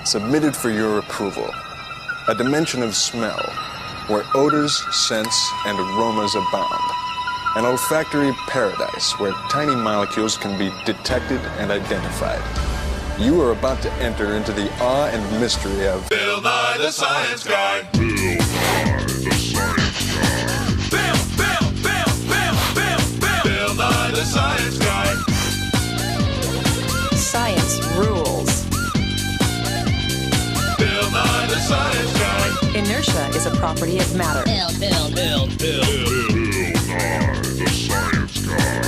submitted for your approval. A dimension of smell, where odors, scents, and aromas abound. An olfactory paradise where tiny molecules can be detected and identified. You are about to enter into the awe and mystery of Bill Nye the Science Guy. Bill Nye the Science Guy. Bill Nye the Science Guy. Science rules. Bill Nye the Science Guy. Inertia is a property of matter. Bill Nye the Science Guy.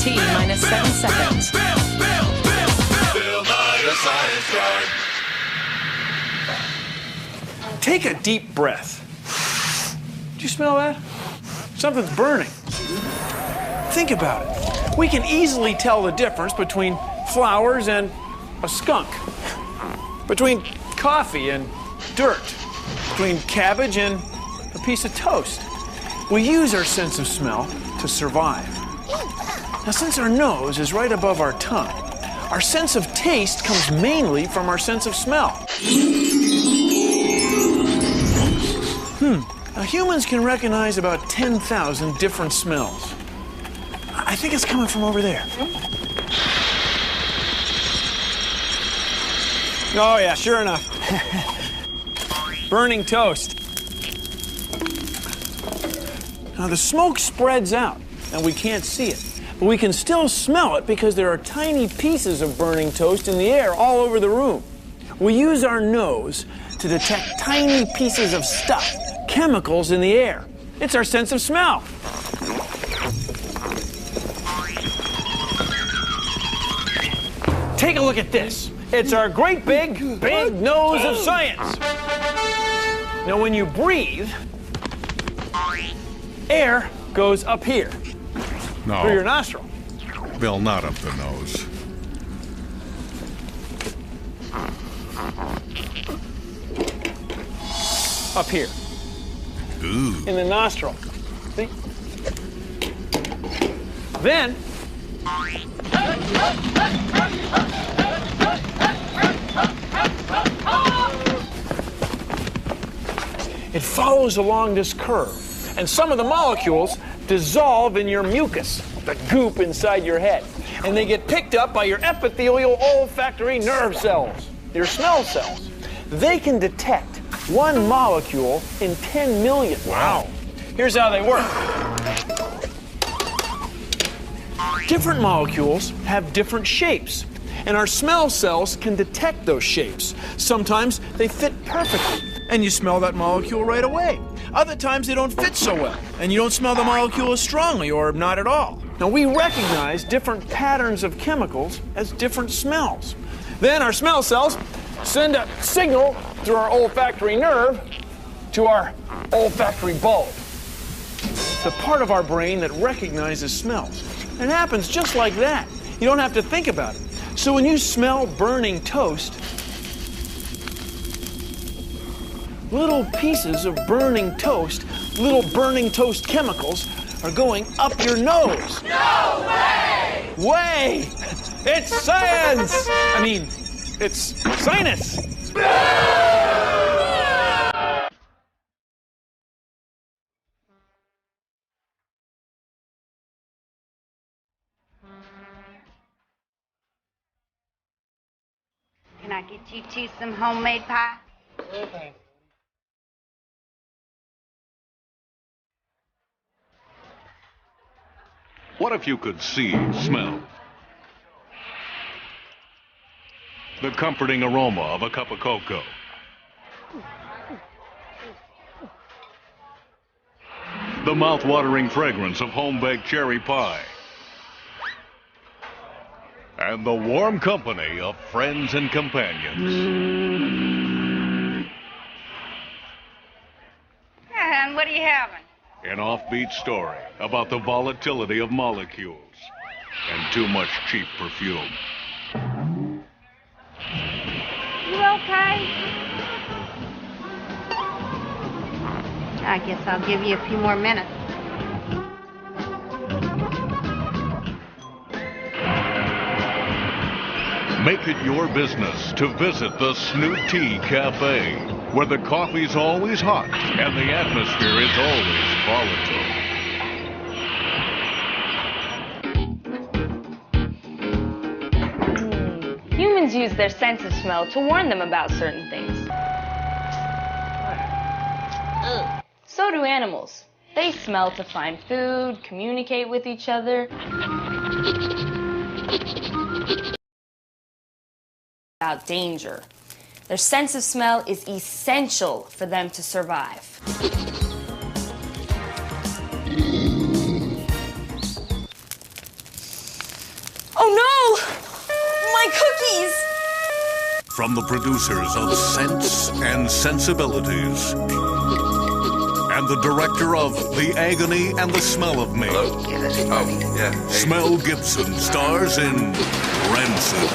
T minus 7 seconds. Bill Nye the Science Guy. Take a deep breath. Do you smell that? Something's burning. Think about it. We can easily tell the difference between flowers and a skunk, between coffee and dirt, between cabbage and a piece of toast. We use our sense of smell to survive. Now, since our nose is right above our tongue, our sense of taste comes mainly from our sense of smell. Now, humans can recognize about 10,000 different smells. I think it's coming from over there. Oh, yeah, sure enough. Burning toast. Now, the smoke spreads out, and we can't see it. But we can still smell it because there are tiny pieces of burning toast in the air all over the room. We use our nose to detect tiny pieces of stuff, chemicals in the air. It's our sense of smell. Take a look at this. It's our great big nose of science. Now, when you breathe, air goes up here. No. Through your nostril. Bill, not up the nose. Up here. Ooh. In the nostril. See? Then, it follows along this curve. And some of the molecules dissolve in your mucus, the goop inside your head. And they get picked up by your epithelial olfactory nerve cells, your smell cells. They can detect one molecule in 10 million. Wow. Here's how they work. Different molecules have different shapes, and our smell cells can detect those shapes. Sometimes they fit perfectly, and you smell that molecule right away. Other times they don't fit so well, and you don't smell the molecule as strongly or not at all. Now, we recognize different patterns of chemicals as different smells. Then our smell cells send a signal through our olfactory nerve to our olfactory bulb, the part of our brain that recognizes smells. It happens just like that. You don't have to think about it. So when you smell burning toast, little pieces of burning toast, little burning toast chemicals are going up your nose. No way! Way! It's science! I mean, it's sinus. Can I get you two some homemade pie? Okay. What if you could see, smell the comforting aroma of a cup of cocoa? The mouth-watering fragrance of home-baked cherry pie. And the warm company of friends and companions. And what are you having? An offbeat story about the volatility of molecules and too much cheap perfume. You okay? I guess I'll give you a few more minutes. Make it your business to visit the Snoot Tea Cafe, where the coffee's always hot and the atmosphere is always volatile. Humans use their sense of smell to warn them about certain things. So do animals. They smell to find food, communicate with each other. About danger. Their sense of smell is essential for them to survive. Oh no! My cookies! From the producers of Sense and Sensibilities, and the director of The Agony and the Smell of Me. Hello? Yeah. Smell Gibson stars in Rancid.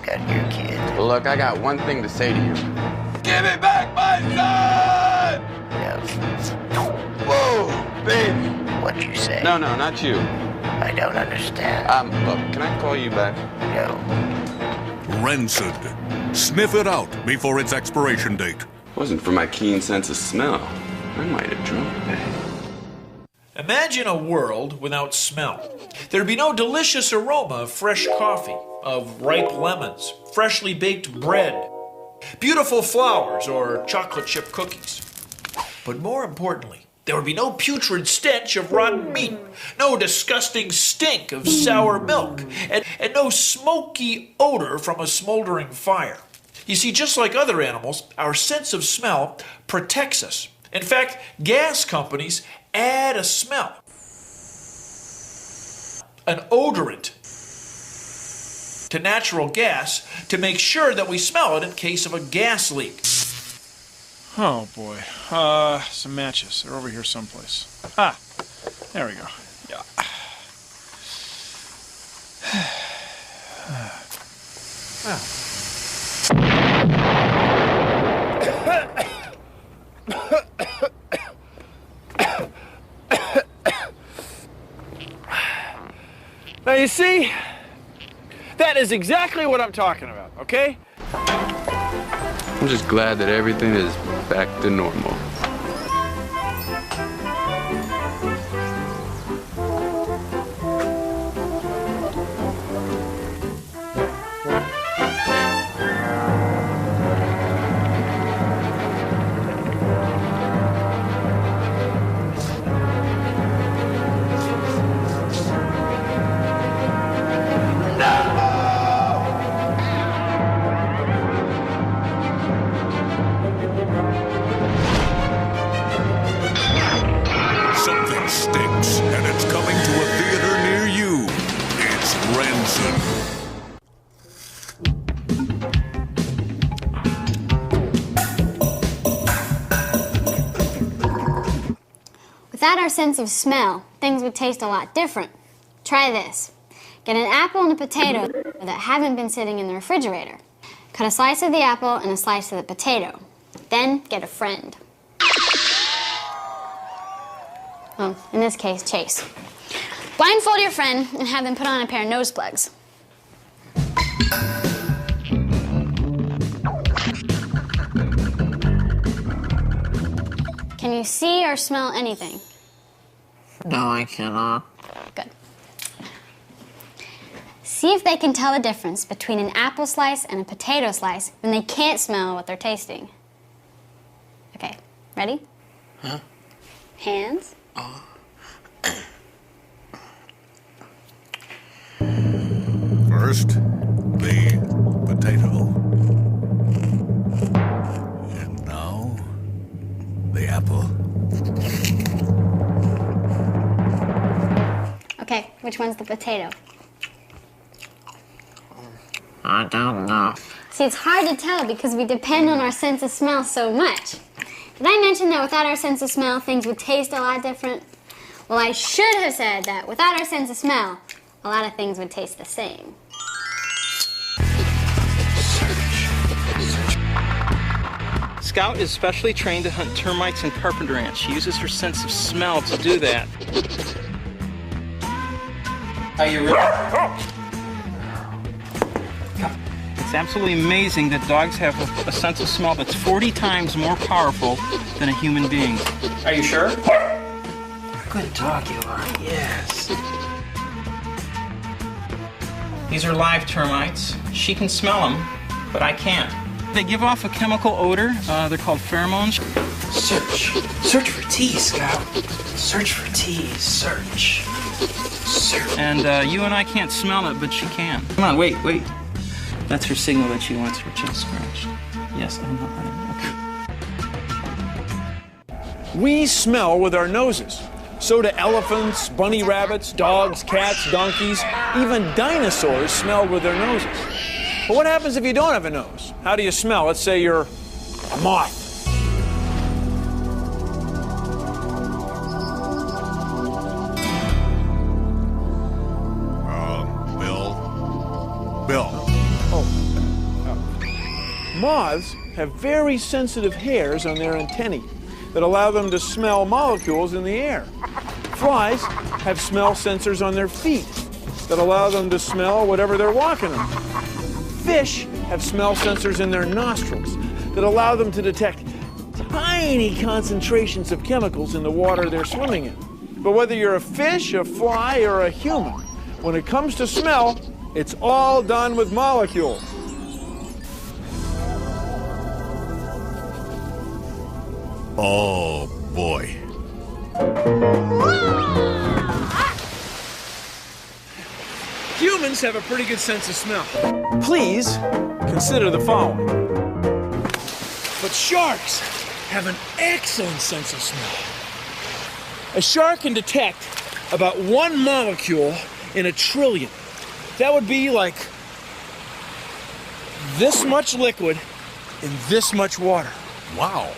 Got your kid. Well, look, I got one thing to say to you. Give me back my son! No. Whoa, baby. What'd you say? No, not you. I don't understand. Look, can I call you back? No. Rancid. Sniff it out before its expiration date. Wasn't for my keen sense of smell. I might have drunk that. Imagine a world without smell. There'd be no delicious aroma of fresh coffee, of ripe lemons, freshly baked bread, beautiful flowers, or chocolate chip cookies. But more importantly, there would be no putrid stench of rotten meat, no disgusting stink of sour milk, and no smoky odor from a smoldering fire. You see, just like other animals, our sense of smell protects us. In fact, gas companies add a smell, an odorant, to natural gas to make sure that we smell it in case of a gas leak. Oh boy, some matches. They're over here someplace. Ah, there we go. Yeah. Now you see, that is exactly what I'm talking about, okay? I'm just glad that everything is back to normal. Something stinks, and it's coming to a theater near you. It's Rancid. Without our sense of smell, things would taste a lot different. Try this. Get an apple and a potato that haven't been sitting in the refrigerator. Cut a slice of the apple and a slice of the potato. Then get a friend. Well, in this case, Chase. Blindfold your friend and have them put on a pair of nose plugs. Can you see or smell anything? No, I cannot. Good. See if they can tell the difference between an apple slice and a potato slice when they can't smell what they're tasting. Okay, ready? Huh? Hands. First, the potato. And now, the apple. Okay, which one's the potato? I don't know. See, it's hard to tell because we depend on our sense of smell so much. Did I mention that without our sense of smell, things would taste a lot different? Well, I should have said that without our sense of smell, a lot of things would taste the same. Scout is specially trained to hunt termites and carpenter ants. She uses her sense of smell to do that. Are you ready? Come. It's absolutely amazing that dogs have a sense of smell that's 40 times more powerful than a human being. Are you sure? Good dog you are, yes. These are live termites. She can smell them, but I can't. They give off a chemical odor. They're called pheromones. Search. Search for T's, Scout. Search for T's. Search. Search. And you and I can't smell it, but she can. Come on, wait. That's her signal that she wants her chin scratched. Yes, I know, honey. Okay. We smell with our noses. So do elephants, bunny rabbits, dogs, cats, donkeys, even dinosaurs smell with their noses. But what happens if you don't have a nose? How do you smell? Let's say you're a moth. Bill. Moths have very sensitive hairs on their antennae that allow them to smell molecules in the air. Flies have smell sensors on their feet that allow them to smell whatever they're walking on. Fish have smell sensors in their nostrils that allow them to detect tiny concentrations of chemicals in the water they're swimming in. But whether you're a fish, a fly, or a human, when it comes to smell, it's all done with molecules. Oh, boy. Humans have a pretty good sense of smell. Please consider the following. But sharks have an excellent sense of smell. A shark can detect about 1 molecule in a trillion. That would be like this much liquid in this much water. Wow.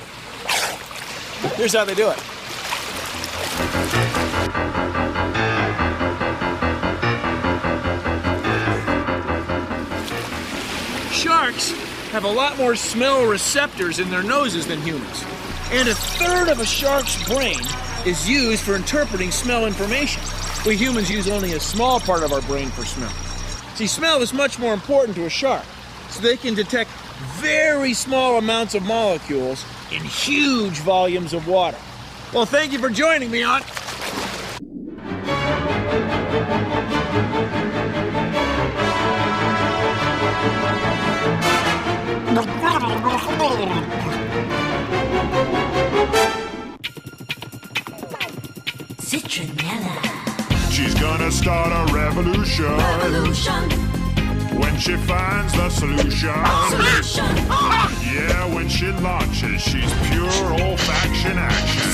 Here's how they do it. Sharks have a lot more smell receptors in their noses than humans. And 1/3 of a shark's brain is used for interpreting smell information. We humans use only a small part of our brain for smell. See, smell is much more important to a shark, so they can detect very small amounts of molecules in huge volumes of water. Well, thank you for joining me on... Citronella. She's gonna start a revolution. When she finds the solution. Yeah, when she launches, she's pure old-fashioned action.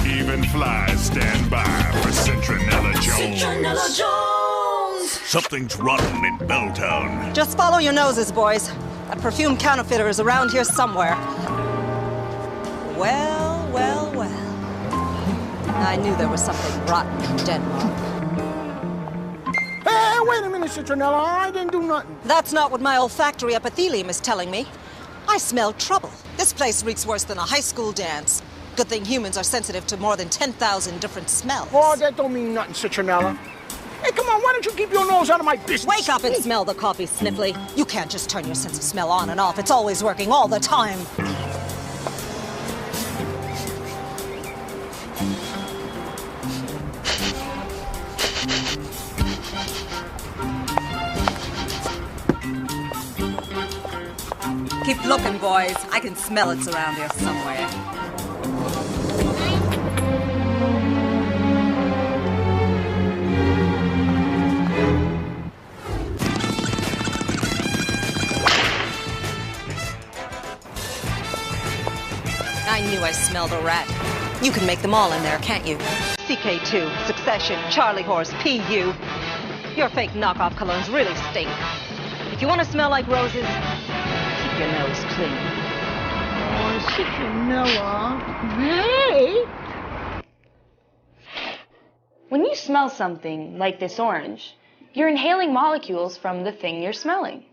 Even flies stand by for Citronella Jones. Citronella Jones. Something's rotten in Belltown. Just follow your noses, boys. That perfume counterfeiter is around here somewhere. Well. I knew there was something rotten in Denmark. Hey, wait a minute, Citronella. I didn't do nothing. That's not what my olfactory epithelium is telling me. I smell trouble. This place reeks worse than a high school dance. Good thing humans are sensitive to more than 10,000 different smells. Oh, that don't mean nothing, Citronella. Hey, come on, why don't you keep your nose out of my business? Wake up and smell the coffee, Sniffly. You can't just turn your sense of smell on and off. It's always working all the time. Keep looking, boys. I can smell it's around here somewhere. I knew I smelled a rat. You can make them all in there, can't you? CK2, Succession, Charlie Horse, PU. Your fake knockoff colognes really stink. If you want to smell like roses, keep your nose clean. Oh, Citronella. Hey! When you smell something like this orange, you're inhaling molecules from the thing you're smelling.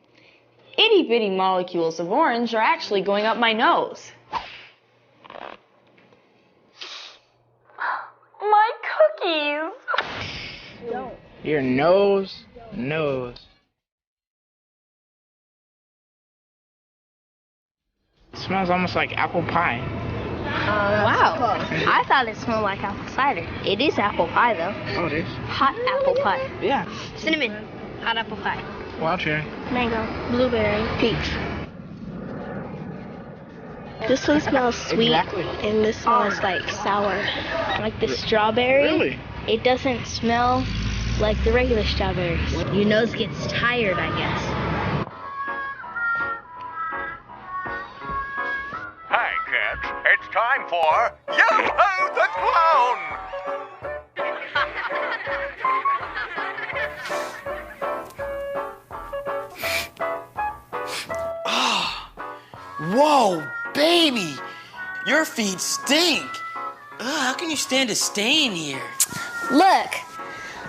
Itty-bitty molecules of orange are actually going up my nose. My cookies! Your nose? Nose. It smells almost like apple pie. Wow. I thought it smelled like apple cider. It is apple pie, though. Oh, it is? Hot apple pie. Yeah. Cinnamon. Hot apple pie. Wild cherry. Mango. Blueberry. Peach. This one smells sweet, Exactly. and this one is like sour. Like the strawberry. Really? It doesn't smell like the regular strawberries. Your nose gets tired, I guess. Hi, kids. It's time for Yo-Ho the Clown! Whoa, baby! Your feet stink! Ugh, how can you stand to stay in here? Look,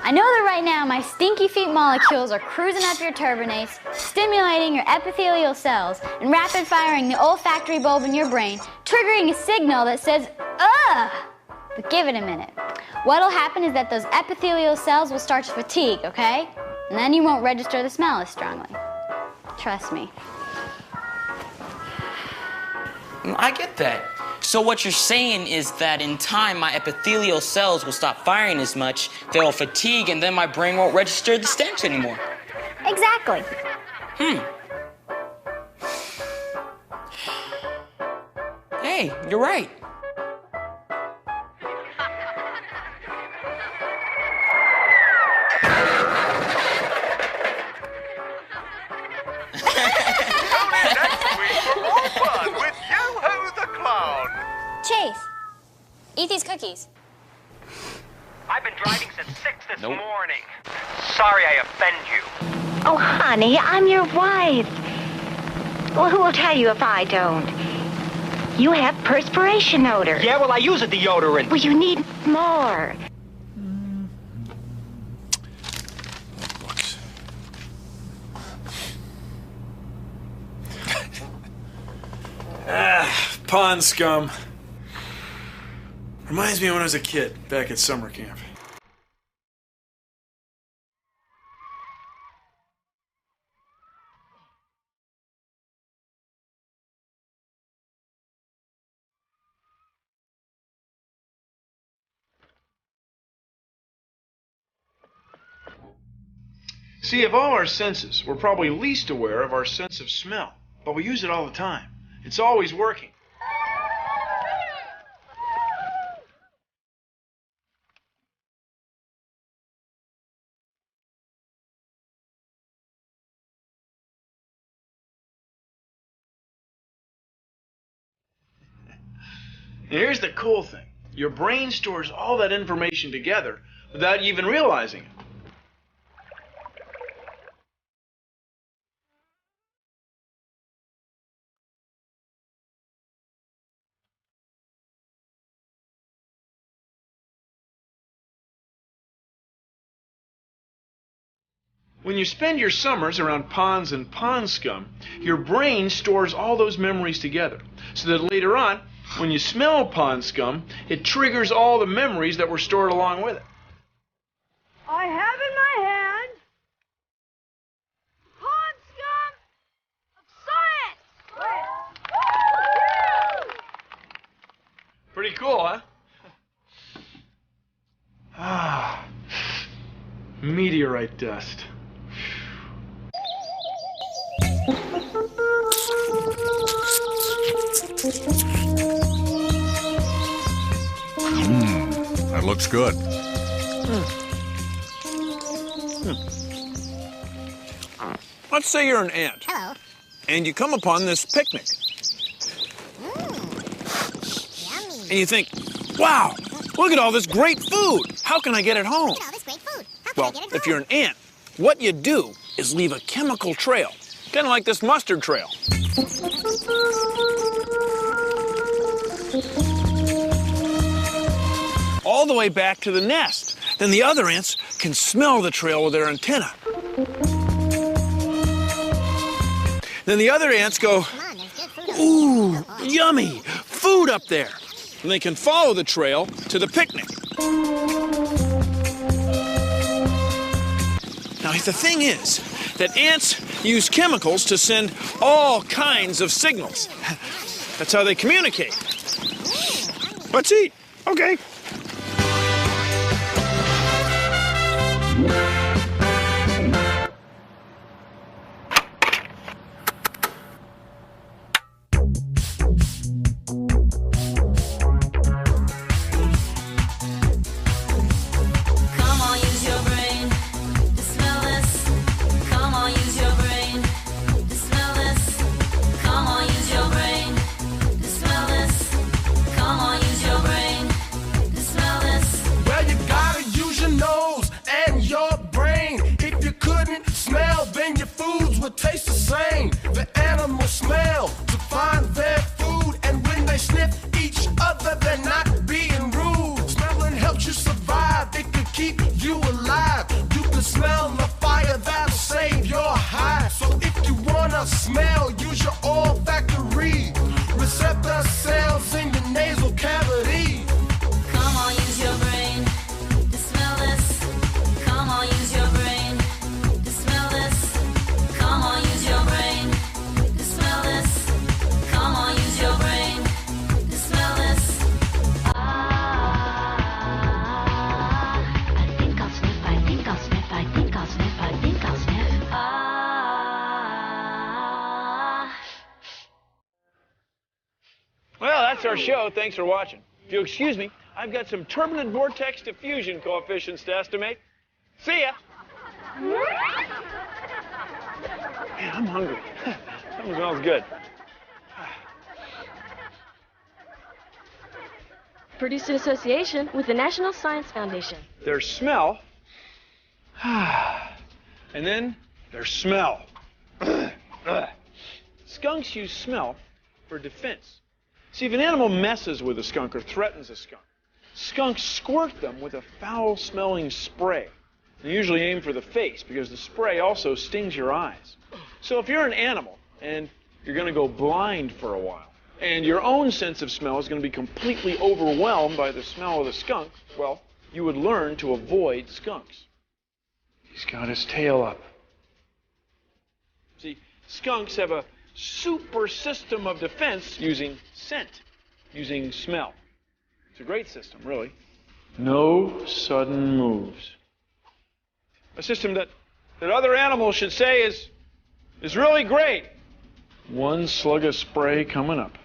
I know that right now my stinky feet molecules are cruising up your turbinates, stimulating your epithelial cells, and rapid firing the olfactory bulb in your brain, triggering a signal that says, ugh! But give it a minute. What'll happen is that those epithelial cells will start to fatigue, okay? And then you won't register the smell as strongly. Trust me. I get that. So what you're saying is that in time, my epithelial cells will stop firing as much, they'll fatigue, and then my brain won't register the stench anymore. Exactly. Hey, you're right. Chase, eat these cookies. I've been driving since 6 this morning. Sorry I offend you. Oh, honey, I'm your wife. Well, who will tell you if I don't? You have perspiration odor. Yeah, well, I use a deodorant. Well, you need more. Pond scum. Reminds me of when I was a kid, back at summer camp. See, of all our senses, we're probably least aware of our sense of smell, but we use it all the time. It's always working. And here's the cool thing. Your brain stores all that information together without you even realizing it. When you spend your summers around ponds and pond scum, your brain stores all those memories together, so that later on, when you smell pond scum, it triggers all the memories that were stored along with it. I have in my hand pond scum of science. Pretty cool, huh? Ah, meteorite dust. That looks good. Let's say you're an ant. Hello. And you come upon this picnic. And you think, wow, look at all this great food. How can I get it home? Look at all this great food. Well, if you're an ant, what you do is leave a chemical trail, kind of like this mustard trail. All the way back to the nest. Then the other ants can smell the trail with their antenna. Then the other ants go, ooh, yummy, food up there. And they can follow the trail to the picnic. Now Now, the thing is that ants use chemicals to send all kinds of signals. That's how they communicate. Let's eat. Okay. Taste the same. The animals smell to find their food, and when they sniff each other, they're not being rude. Smelling helps you survive. It can keep you alive. You can smell the fire that'll save your hide. So if you wanna smell, use your olfactory receptor cells in your nasal cavity. Come on, use your brain to smell this. Come on, use your brain to smell this. Come on, use your brain to smell this. Come on, use your brain to smell this. I think I'll sniff, I think I'll sniff, I think I'll sniff, I think I'll sniff. Well, that's our show. Thanks for watching. If you'll excuse me, I've got some turbulent vortex diffusion coefficients to estimate. See ya. Man, I'm hungry. Something smells good. Produced in association with the National Science Foundation. There's smell. And then there's smell. Skunks use smell for defense. See, if an animal messes with a skunk or threatens a skunk, skunks squirt them with a foul-smelling spray. They usually aim for the face because the spray also stings your eyes. So if you're an animal and you're going to go blind for a while, and your own sense of smell is going to be completely overwhelmed by the smell of the skunk, well, you would learn to avoid skunks. He's got his tail up. See, skunks have a super system of defense using scent, using smell. It's a great system, really. No sudden moves. A system that other animals should say is really great. One slug of spray coming up.